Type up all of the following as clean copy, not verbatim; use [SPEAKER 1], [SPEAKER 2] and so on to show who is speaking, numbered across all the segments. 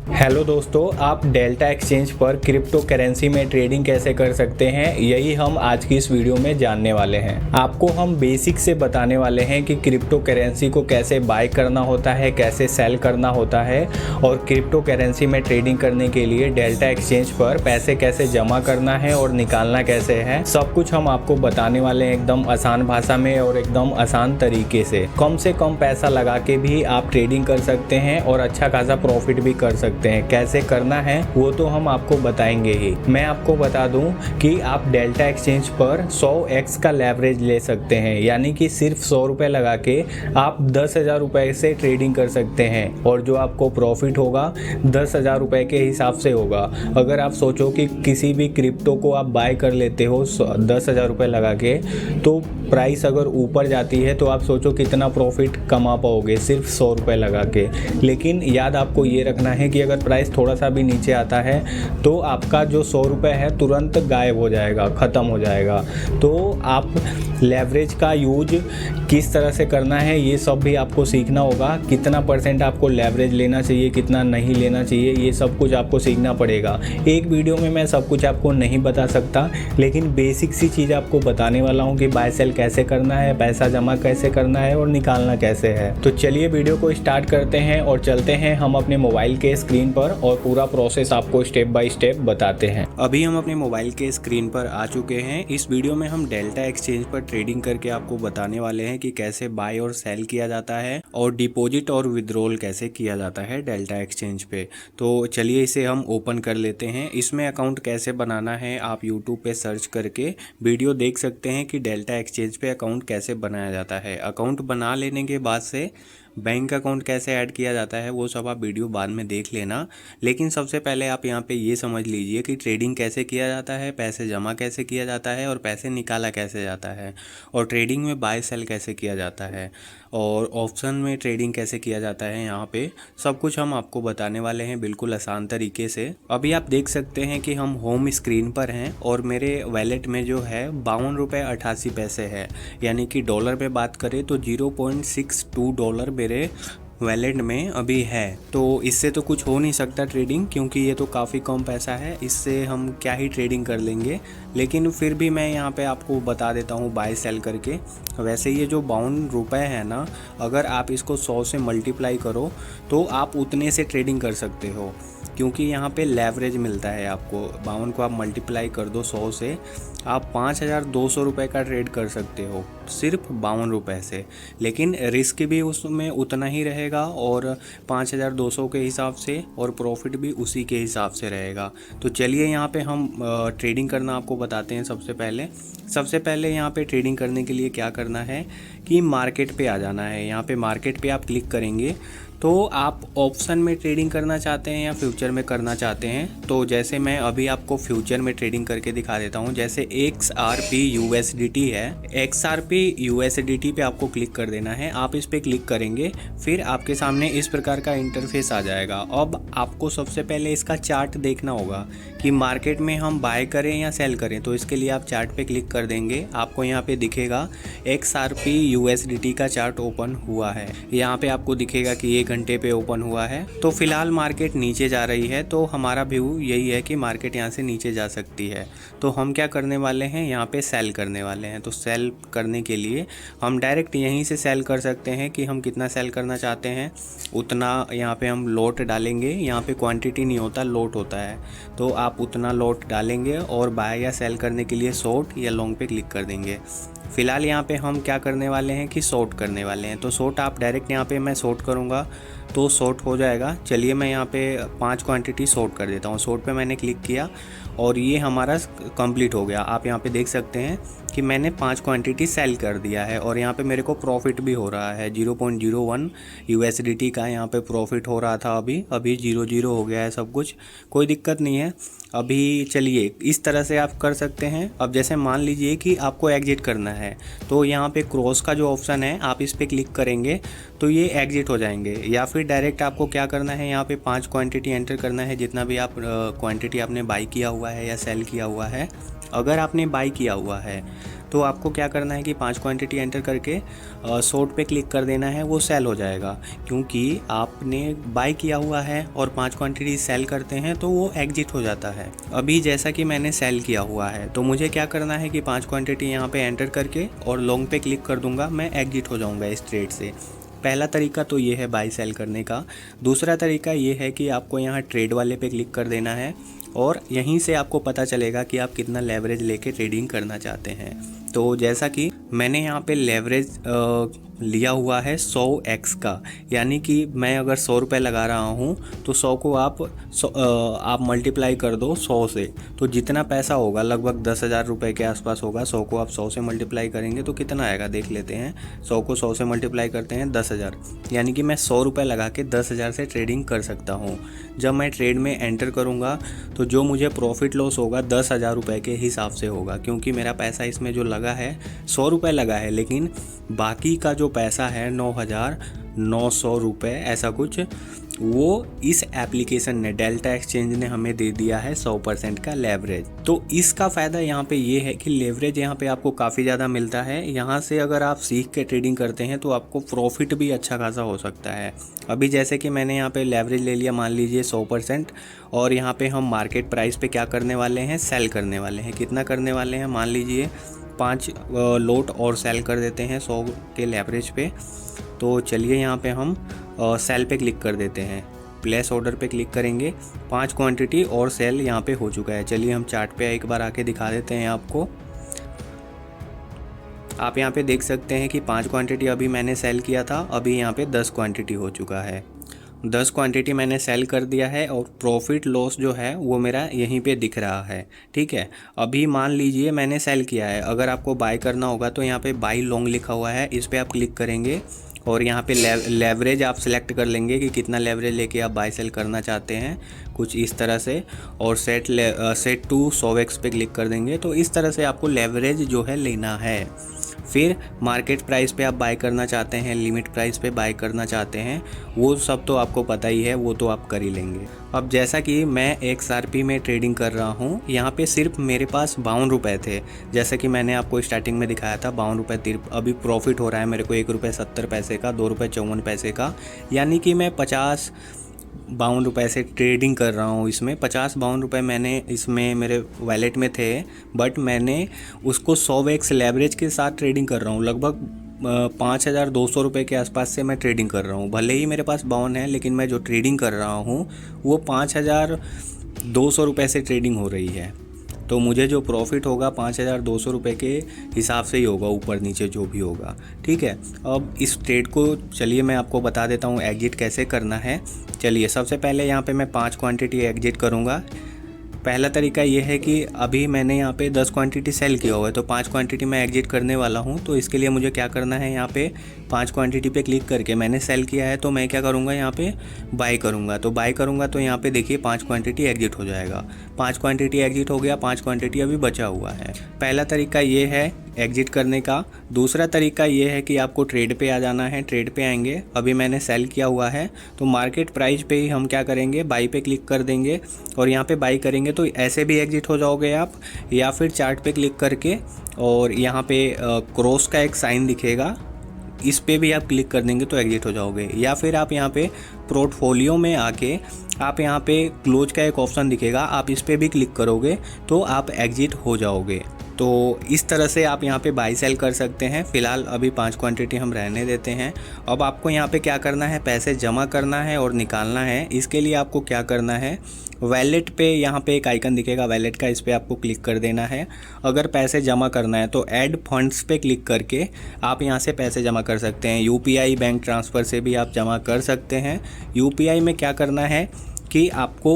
[SPEAKER 1] Hello दोस्तों, आप delta exchange पर क्रिप्टो करेंसी में ट्रेडिंग कैसे कर सकते हैं, यही हम आज की इस वीडियो में जानने वाले हैं। आपको हम बेसिक से बताने वाले हैं कि क्रिप्टो करेंसी को कैसे बाय करना होता है, कैसे सेल करना होता है और क्रिप्टो करेंसी में ट्रेडिंग करने के लिए डेल्टा एक्सचेंज पर पैसे कैसे जमा करना है और निकालना कैसे है। सब कुछ हम आपको बताने वाले हैं एकदम आसान भाषा में और एकदम आसान तरीके से कम पैसा लगा के भी आप ट्रेडिंग कर सकते हैं और अच्छा खासा प्रॉफिट भी कर सकते हैं। कैसे करना है वो तो हम आपको बताएंगे ही। मैं आपको बता दूं कि आप डेल्टा एक्सचेंज पर 100x का लेवरेज ले सकते हैं, यानी कि सिर्फ 100 रुपए लगा के आप 10,000 रुपए से ट्रेडिंग कर सकते हैं और जो आपको प्रॉफिट होगा 10,000 रुपए के हिसाब से होगा। अगर आप सोचो कि किसी भी क्रिप्टो को आप बाय कर लेते हो 10,000 रुपए लगा के, तो प्राइस अगर ऊपर जाती है तो आप सोचो कितना प्रॉफिट कमा पाओगे सिर्फ 100 रुपए लगा के। लेकिन याद आपको ये रखना है कि अगर प्राइस थोड़ा सा भी नीचे आता है तो आपका जो 100 रुपये है तुरंत गायब हो जाएगा, ख़त्म हो जाएगा। तो आप लेवरेज का यूज किस तरह से करना है ये सब भी आपको सीखना होगा। कितना परसेंट आपको लेवरेज लेना चाहिए, कितना नहीं लेना चाहिए, ये सब कुछ आपको सीखना पड़ेगा। एक वीडियो में मैं सब कुछ आपको नहीं बता सकता, लेकिन बेसिक सी चीज़ आपको बताने वाला हूँ कि बाय सेल कैसे करना है, पैसा जमा कैसे करना है और निकालना कैसे है। तो चलिए वीडियो को स्टार्ट करते हैं और चलते हैं हम अपने मोबाइल के स्क्रीन पर और पूरा प्रोसेस आपको स्टेप बाय स्टेप बताते हैं। अभी हम अपने मोबाइल के स्क्रीन पर आ चुके हैं। इस वीडियो में हम डेल्टा एक्सचेंज पर ट्रेडिंग करके आपको बताने वाले हैं कि कैसे बाय और सेल किया जाता है और डिपॉजिट और विड्रॉल कैसे किया जाता है डेल्टा एक्सचेंज पे। तो चलिए इसे हम ओपन कर लेते हैं। इसमें अकाउंट कैसे बनाना है आप यूट्यूब पे सर्च करके वीडियो देख सकते हैं कि डेल्टा एक्सचेंज पे अकाउंट कैसे बनाया जाता है। अकाउंट बना लेने के बाद से बैंक अकाउंट कैसे ऐड किया जाता है वो सब आप वीडियो बाद में देख लेना। लेकिन सबसे पहले आप यहाँ पे ये समझ लीजिए कि ट्रेडिंग कैसे किया जाता है, पैसे जमा कैसे किया जाता है और पैसे निकाला कैसे जाता है, और ट्रेडिंग में बाय सेल कैसे किया जाता है, और ऑप्शन में ट्रेडिंग कैसे किया जाता है। यहाँ पे सब कुछ हम आपको बताने वाले हैं बिल्कुल आसान तरीके से। अभी आप देख सकते हैं कि हम होम स्क्रीन पर हैं और मेरे वैलेट में जो है 52 रुपये 88 पैसे है, यानी कि डॉलर पे बात करें तो $0.62 मेरे वैलेट में अभी है। तो इससे तो कुछ हो नहीं सकता ट्रेडिंग, क्योंकि ये तो काफ़ी कम पैसा है, इससे हम क्या ही ट्रेडिंग कर लेंगे। लेकिन फिर भी मैं यहाँ पे आपको बता देता हूँ बाय सेल करके। वैसे ये जो 52 रुपये है ना, अगर आप इसको 100 से मल्टीप्लाई करो तो आप उतने से ट्रेडिंग कर सकते हो, क्योंकि यहाँ पे लेवरेज मिलता है आपको। 52 को आप मल्टीप्लाई कर दो 100 से, आप 5,200 रुपये का ट्रेड कर सकते हो सिर्फ 52 रुपये से। लेकिन रिस्क भी उसमें उतना ही रहेगा और 5,200 के हिसाब से, और प्रॉफिट भी उसी के हिसाब से रहेगा। तो चलिए यहाँ पे हम ट्रेडिंग करना आपको बताते हैं। सबसे पहले यहाँ पे ट्रेडिंग करने के लिए क्या करना है कि मार्केट पे आ जाना है। यहाँ पे मार्केट पे आप क्लिक करेंगे तो आप ऑप्शन में ट्रेडिंग करना चाहते हैं या फ्यूचर में करना चाहते हैं। तो जैसे मैं अभी आपको फ्यूचर में ट्रेडिंग करके दिखा देता हूं। जैसे XRP USDT है, XRP USDT पे आपको क्लिक कर देना है। आप इस पे क्लिक करेंगे, फिर आपके सामने इस प्रकार का इंटरफेस आ जाएगा। अब आपको सबसे पहले इसका चार्ट देखना होगा कि मार्केट में हम बाय करें या सेल करें। तो इसके लिए आप चार्ट पे क्लिक कर देंगे, आपको यहाँ पे दिखेगा XRP USDT का चार्ट ओपन हुआ है। यहाँ पे आपको दिखेगा कि 1 घंटे पे ओपन हुआ है। तो फिलहाल मार्केट नीचे जा रही है, तो हमारा व्यू यही है कि मार्केट यहाँ से नीचे जा सकती है। तो हम क्या करने वाले हैं, यहाँ पे सेल करने वाले हैं। तो सेल करने के लिए हम डायरेक्ट यहीं से सेल कर सकते हैं कि हम कितना सेल करना चाहते हैं उतना। यहाँ पे हम लॉट डालेंगे, यहाँ पे क्वांटिटी नहीं होता, लॉट होता है। तो आप उतना लॉट डालेंगे और बाय या सेल करने के लिए शॉर्ट या लॉन्ग पे क्लिक कर देंगे। फ़िलहाल यहाँ पे हम क्या करने वाले हैं कि शॉर्ट करने वाले हैं। तो शॉर्ट आप डायरेक्ट यहाँ पे मैं शॉर्ट करूँगा तो शॉर्ट हो जाएगा। चलिए मैं यहाँ पे 5 क्वांटिटी शॉर्ट कर देता हूँ। शॉर्ट पे मैंने क्लिक किया और ये हमारा कंप्लीट हो गया। आप यहाँ पे देख सकते हैं कि मैंने 5 क्वांटिटी सेल कर दिया है और यहाँ पे मेरे को प्रॉफिट भी हो रहा है। 0.01 USDT का यहाँ पे प्रॉफिट हो रहा था, अभी 0 हो गया है सब कुछ, कोई दिक्कत नहीं है। अभी चलिए इस तरह से आप कर सकते हैं। अब जैसे मान लीजिए कि आपको एग्जिट करना है, तो यहाँ पे क्रॉस का जो ऑप्शन है आप इस पर क्लिक करेंगे तो ये एग्जिट हो जाएंगे। या फिर डायरेक्ट आपको क्या करना है, यहाँ पे 5 क्वांटिटी एंटर करना है, जितना भी आप क्वांटिटी आपने बाई किया हुआ है या सेल किया हुआ है
[SPEAKER 2] अगर आपने बाई किया हुआ है तो आपको क्या करना है कि 5 क्वांटिटी एंटर करके शॉर्ट पे क्लिक कर देना है, वो सेल हो जाएगा। क्योंकि आपने बाई किया हुआ है और 5 क्वांटिटी सेल करते हैं तो वो एग्जिट हो जाता है। अभी जैसा कि मैंने सेल किया हुआ है तो मुझे क्या करना है कि 5 क्वांटिटी यहाँ पे एंटर करके और लॉन्ग पे क्लिक कर दूंगा, मैं एग्जिट हो जाऊँगा इस ट्रेड से। पहला तरीका तो ये है बाई सेल करने का। दूसरा तरीका ये है कि आपको यहाँ ट्रेड वाले पे क्लिक कर देना है और यहीं से आपको पता चलेगा कि आप कितना लेवरेज लेके ट्रेडिंग करना चाहते हैं। तो जैसा कि मैंने यहाँ पे लेवरेज लिया हुआ है 100x का, यानी कि मैं अगर 100 रुपये लगा रहा हूँ तो 100 को आप मल्टीप्लाई कर दो 100 से, तो जितना पैसा होगा लगभग 10,000 रुपये के आसपास होगा। 100 को आप 100 से मल्टीप्लाई करेंगे तो कितना आएगा देख लेते हैं। 100 को 100 से मल्टीप्लाई करते हैं 10,000, यानी कि मैं 100 रुपये लगा के 10,000 से ट्रेडिंग कर सकता हूँ। जब मैं ट्रेड में एंटर करूँगा तो जो मुझे प्रॉफिट लॉस होगा 10,000 रुपये के हिसाब से होगा, क्योंकि मेरा पैसा इसमें जो लगा है 100 रुपये लगा है, लेकिन बाकी का जो पैसा है 9,900 रुपये ऐसा कुछ, वो इस एप्लीकेशन ने, डेल्टा एक्सचेंज ने हमें दे दिया है 100% का लेवरेज। तो इसका फ़ायदा यहाँ पे ये है कि लेवरेज यहाँ पे आपको काफ़ी ज़्यादा मिलता है। यहाँ से अगर आप सीख के ट्रेडिंग करते हैं तो आपको प्रॉफिट भी अच्छा खासा हो सकता है। अभी जैसे कि मैंने यहाँ पे लेवरेज ले लिया, मान लीजिए 100%, और यहाँ पे हम मार्केट प्राइस पे क्या करने वाले हैं, सेल करने वाले हैं। कितना करने वाले हैं, मान लीजिए 5 लोट और सेल कर देते हैं 100 के लेवरेज पे। तो चलिए यहाँ पे हम सेल पे क्लिक कर देते हैं, प्लेस ऑर्डर पे क्लिक करेंगे। 5 क्वांटिटी और सेल यहाँ पे हो चुका है। चलिए हम चार्ट पे एक बार आके दिखा देते हैं आपको। आप यहाँ पे देख सकते हैं कि 5 क्वांटिटी अभी मैंने सेल किया था, अभी यहाँ पे 10 क्वांटिटी हो चुका है। 10 क्वांटिटी मैंने सेल कर दिया है और प्रॉफिट लॉस जो है वो मेरा यहीं पे दिख रहा है। ठीक है, अभी मान लीजिए मैंने सेल किया है। अगर आपको बाय करना होगा तो यहाँ पे बाय लॉन्ग लिखा हुआ है, इस पर आप क्लिक करेंगे और यहाँ पे लेवरेज आप सिलेक्ट कर लेंगे कि कितना लेवरेज लेके आप बाय सेल करना चाहते हैं, कुछ इस तरह से। और सेट टू 100x पे क्लिक कर देंगे। तो इस तरह से आपको लेवरेज जो है लेना है। फिर मार्केट प्राइस पे आप बाय करना चाहते हैं, लिमिट प्राइस पे बाय करना चाहते हैं, वो सब तो आपको पता ही है, वो तो आप कर ही लेंगे। अब जैसा कि मैं XRP में ट्रेडिंग कर रहा हूँ, यहाँ पे सिर्फ मेरे पास 52 रुपये थे। जैसा कि मैंने आपको स्टार्टिंग में दिखाया था 52 रुपये। अभी प्रॉफिट हो रहा है मेरे को 1 रुपये 70 पैसे का, 2 रुपये 54 पैसे का, यानी कि मैं 52 रुपये से ट्रेडिंग कर रहा हूँ। इसमें 52 रुपये मैंने इसमें मेरे वैलेट में थे, बट मैंने उसको 100x लेवरेज के साथ ट्रेडिंग कर रहा हूँ। लगभग 5,200 रुपये के आसपास से मैं ट्रेडिंग कर रहा हूँ। भले ही मेरे पास 52 है, लेकिन मैं जो ट्रेडिंग कर रहा हूँ वो 5,200 रुपये से ट्रेडिंग हो रही है। तो मुझे जो प्रॉफिट होगा 5,200 रुपये के हिसाब से ही होगा, ऊपर नीचे जो भी होगा। ठीक है, अब इस ट्रेड को चलिए मैं आपको बता देता हूँ एग्जिट कैसे करना है। चलिए सबसे पहले यहाँ पे मैं 5 क्वांटिटी एग्जिट करूँगा। पहला तरीका ये है कि अभी मैंने यहाँ पे 10 क्वांटिटी सेल किया हुआ है, तो 5 क्वांटिटी मैं एग्जिट करने वाला हूँ। तो इसके लिए मुझे क्या करना है, यहाँ पे 5 क्वांटिटी पे क्लिक करके, मैंने सेल किया है तो मैं क्या करूँगा, यहाँ पे बाय करूँगा। तो बाय करूँगा तो यहाँ पे देखिए 5 क्वांटिटी एग्जिट हो जाएगा। 5 क्वांटिटी एग्जिट हो गया, 5 क्वांटिटी अभी बचा हुआ है। पहला तरीका ये है एग्जिट करने का। दूसरा तरीका ये है कि आपको ट्रेड पे आ जाना है। ट्रेड पे आएंगे, अभी मैंने सेल किया हुआ है तो मार्केट प्राइस पे ही हम क्या करेंगे, बाई पे क्लिक कर देंगे और यहाँ पे बाई करेंगे तो ऐसे भी एग्जिट हो जाओगे आप, या फिर चार्ट पे क्लिक करके और यहाँ पे क्रॉस का एक साइन दिखेगा, इस पे भी आप क्लिक कर देंगे तो एग्जिट हो जाओगे। या फिर आप यहाँ पे पोर्टफोलियो में आके आप यहाँ पे क्लोज का एक ऑप्शन दिखेगा, आप इस पे भी क्लिक करोगे तो आप एग्जिट हो जाओगे। तो इस तरह से आप यहाँ पे बाई सेल कर सकते हैं। फ़िलहाल अभी 5 क्वांटिटी हम रहने देते हैं। अब आपको यहाँ पे क्या करना है, पैसे जमा करना है और निकालना है। इसके लिए आपको क्या करना है, वैलेट पे यहाँ पे एक आइकन दिखेगा वैलेट का, इस पर आपको क्लिक कर देना है। अगर पैसे जमा करना है तो ऐड फंड्स पे क्लिक करके आप यहाँ से पैसे जमा कर सकते हैं। UPI बैंक ट्रांसफ़र से भी आप जमा कर सकते हैं। UPI में क्या करना है कि आपको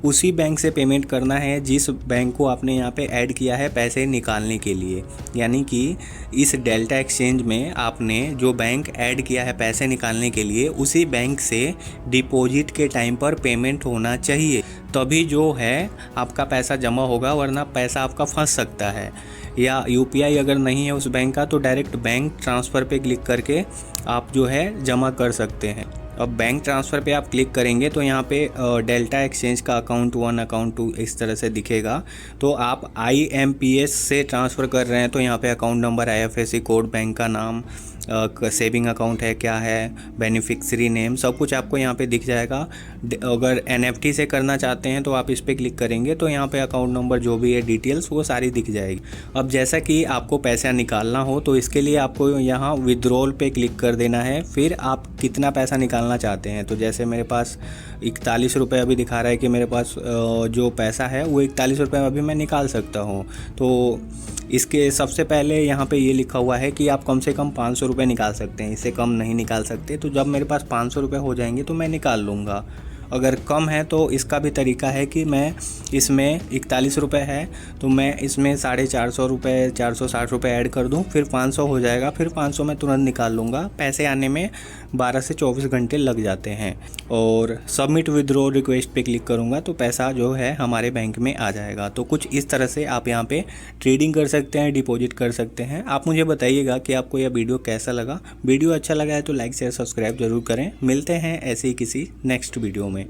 [SPEAKER 2] उसी बैंक से पेमेंट करना है जिस बैंक को आपने यहाँ पे ऐड किया है पैसे निकालने के लिए। यानी कि इस डेल्टा एक्सचेंज में आपने जो बैंक ऐड किया है पैसे निकालने के लिए, उसी बैंक से डिपॉजिट के टाइम पर पेमेंट होना चाहिए, तभी जो है आपका पैसा जमा होगा, वरना पैसा आपका फंस सकता है। या UPI अगर नहीं है उस बैंक का तो डायरेक्ट बैंक ट्रांसफ़र पे क्लिक करके आप जो है जमा कर सकते हैं। अब बैंक ट्रांसफ़र पे आप क्लिक करेंगे तो यहाँ पे डेल्टा एक्सचेंज का अकाउंट 1 अकाउंट 2 इस तरह से दिखेगा। तो आप IMPS से ट्रांसफ़र कर रहे हैं तो यहाँ पे account number, IFSC code, bank का नाम, सेविंग अकाउंट है क्या है, बेनिफिशियरी नेम, सब कुछ आपको यहाँ पे दिख जाएगा। अगर NFT से करना चाहते हैं तो आप इस पर क्लिक करेंगे तो यहाँ पे अकाउंट नंबर जो भी है डिटेल्स वो सारी दिख जाएगी। अब जैसा कि आपको पैसा निकालना हो तो इसके लिए आपको यहाँ विड्रॉल पे क्लिक कर देना है। फिर आप कितना पैसा निकालना चाहते हैं, तो जैसे मेरे पास 41 रुपये अभी दिखा रहा है कि मेरे पास जो पैसा है वो 41 रुपये अभी मैं निकाल सकता हूँ। तो इसके सबसे पहले यहाँ पे ये लिखा हुआ है कि आप कम से कम 500 रुपये निकाल सकते हैं, इससे कम नहीं निकाल सकते। तो जब मेरे पास 500 रुपये हो जाएंगे तो मैं निकाल लूँगा। अगर कम है तो इसका भी तरीका है कि मैं इसमें 41 रुपये है तो मैं इसमें 450 रुपये 460 रुपये ऐड कर दूं, फिर 500 हो जाएगा, फिर 500 मैं तुरंत निकाल लूँगा। पैसे आने में 12 से 24 घंटे लग जाते हैं। और सबमिट विड्रॉ रिक्वेस्ट पे क्लिक करूँगा तो पैसा जो है हमारे बैंक में आ जाएगा। तो कुछ इस तरह से आप यहाँ पे ट्रेडिंग कर सकते हैं, डिपॉजिट कर सकते हैं। आप मुझे बताइएगा कि आपको यह वीडियो कैसा लगा। वीडियो अच्छा लगा है तो लाइक शेयर सब्सक्राइब जरूर करें। मिलते हैं ऐसे ही किसी नेक्स्ट वीडियो में।